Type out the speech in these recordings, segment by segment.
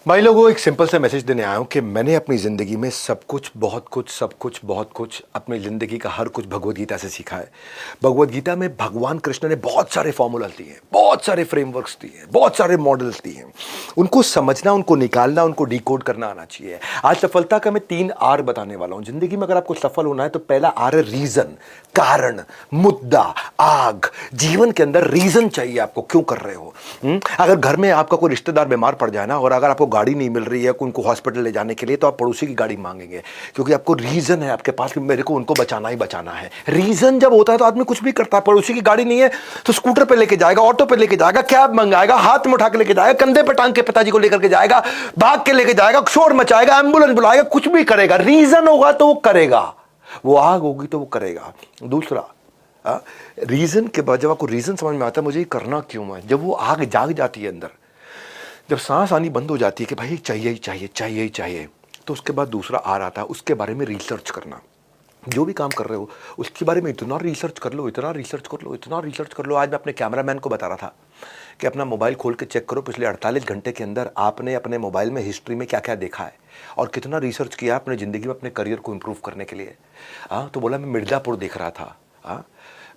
भाई लोगों, एक सिंपल सा मैसेज देने आया हूँ कि मैंने अपनी ज़िंदगी में सब कुछ, बहुत कुछ, सब कुछ, बहुत कुछ, अपनी ज़िंदगी का हर कुछ भगवद गीता से सीखा है। भगवद गीता में भगवान कृष्ण ने बहुत सारे फॉर्मूलाज दिए हैं, बहुत सारे फ्रेमवर्क्स दिए हैं, बहुत सारे मॉडल्स दिए हैं। उनको समझना, उनको निकालना, उनको डिकोड करना आना चाहिए। आज सफलता का मैं 3 आर बताने वाला हूँ। ज़िंदगी में अगर आपको सफल होना है तो पहला आर है रीज़न, कारण, मुद्दा, आग। जीवन के अंदर रीज़न चाहिए आपको, क्यों कर रहे हो। अगर घर में आपका कोई रिश्तेदार बीमार पड़ जाए ना, और अगर आपको गाड़ी नहीं मिल रही है उनको हॉस्पिटल ले जाने के लिए, तो आप पड़ोसी की गाड़ी मांगेंगे, क्योंकि आपको रीजन है आपके पास कि मेरे को उनको बचाना ही बचाना है। रीजन जब होता है तो आदमी कुछ भी करता है। पड़ोसी की गाड़ी नहीं है तो स्कूटर पे लेके जाएगा, ऑटो पे लेके जाएगा, कैब मंगाएगा, हाथ में उठा के लेके जाएगा, कंधे पे टांग के पिताजी को लेकर के जाएगा, भाग के लेके जाएगा, शोर मचाएगा, एम्बुलेंस बुलाएगा, कुछ भी करेगा। रीजन होगा तो वो करेगा, वो आग होगी तो वो करेगा। दूसरा, रीजन के बाद जब आपको रीजन समझ में आता है मुझे ये करना क्यों है, जब वो आग जाग जाती है अंदर, जब सांस आनी बंद हो जाती है कि भाई चाहिए ही चाहिए, चाहिए ही चाहिए, तो उसके बाद दूसरा आ रहा था, उसके बारे में रिसर्च करना। जो भी काम कर रहे हो उसके बारे में इतना रिसर्च कर लो, इतना रिसर्च कर लो, इतना रिसर्च कर लो। आज मैं अपने कैमरामैन को बता रहा था कि अपना मोबाइल खोल के चेक करो, पिछले 48 घंटे के अंदर आपने अपने मोबाइल में हिस्ट्री में क्या क्या देखा है और कितना रिसर्च किया अपने ज़िंदगी में अपने करियर को इम्प्रूव करने के लिए। हाँ, तो बोला मैं मिर्ज़ापुर देख रहा था। हाँ,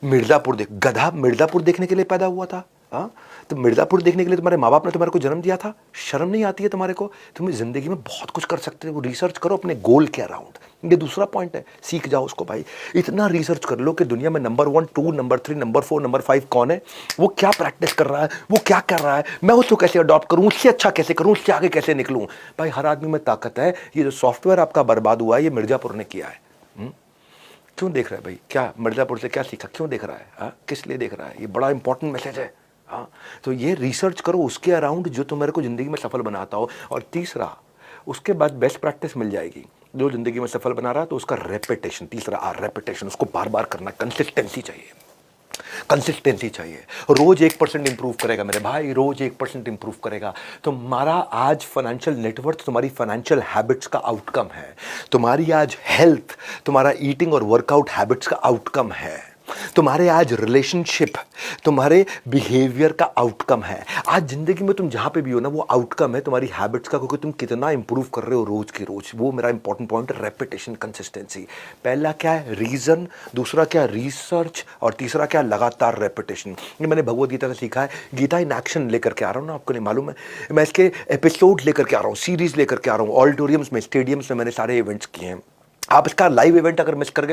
मिर्ज़ापुर देख, गधा मिर्ज़ापुर देखने के लिए पैदा हुआ था। हाँ, तो मिर्ज़ापुर देखने के लिए तुम्हारे माँ बाप ने तुम्हारे को जन्म दिया था। शर्म नहीं आती है तुम्हारे को? तुम ज़िंदगी में बहुत कुछ कर सकते हो। रिसर्च करो अपने गोल के अराउंड। ये दूसरा पॉइंट है, सीख जाओ उसको भाई। इतना रिसर्च कर लो कि दुनिया में नंबर 1, 2, नंबर 3, नंबर 4, नंबर 5 कौन है, वो क्या प्रैक्टिस कर रहा है, वो क्या कर रहा है, मैं उसको कैसे अडॉप्ट करूँ, उससे अच्छा कैसे करूँ, उससे आगे कैसे निकलूँ। भाई हर आदमी में ताकत है। ये जो सॉफ्टवेयर आपका बर्बाद हुआ है ये मिर्ज़ापुर ने किया है। क्यों देख रहा है भाई? क्या मिर्ज़ापुर से क्या सीखा, क्यों देख रहा है? हाँ, किस लिए देख रहा है? ये बड़ा इंपॉर्टेंट मैसेज है। हाँ, तो ये रिसर्च करो उसके अराउंड जो तुम्हारे को ज़िंदगी में सफल बनाता हो। और तीसरा, उसके बाद बेस्ट प्रैक्टिस मिल जाएगी। जो ज़िंदगी में सफल बना रहा है तो उसका रेपिटेशन, तीसरा रेपिटेशन, उसको बार बार करना। कंसिस्टेंसी चाहिए, कंसिस्टेंसी चाहिए। रोज 1% इंप्रूव करेगा मेरे भाई, रोज 1% इंप्रूव करेगा। तुम्हारा आज फाइनेंशियल नेटवर्थ तुम्हारी फाइनेंशियल हैबिट्स का आउटकम है। तुम्हारी आज हेल्थ तुम्हारा ईटिंग और वर्कआउट हैबिट्स का आउटकम है। तुम्हारे आज रिलेशनशिप तुम्हारे बिहेवियर का आउटकम है। आज जिंदगी में तुम जहां पे भी हो ना, वो आउटकम है तुम्हारी हैबिट्स का, क्योंकि तुम कितना इंप्रूव कर रहे हो रोज के रोज। वो मेरा इंपॉर्टेंट पॉइंट है, रेपिटेशन, कंसिस्टेंसी। पहला क्या है? रीजन। दूसरा क्या? रिसर्च। और तीसरा क्या? लगातार रेपिटेशन। ये मैंने भगवद गीता से सीखा है। गीता इन एक्शन लेकर के आ रहा हूँ ना, आपको नहीं मालूम है। मैं इसके एपिसोड लेकर के आ रहा हूँ, सीरीज लेकर के आ रहा हूँ। ऑडिटोरियम्स में, स्टेडियम्स में मैंने सारे इवेंट्स किए हैं। आप इसका लाइव इवेंट अगर मिस कर गए,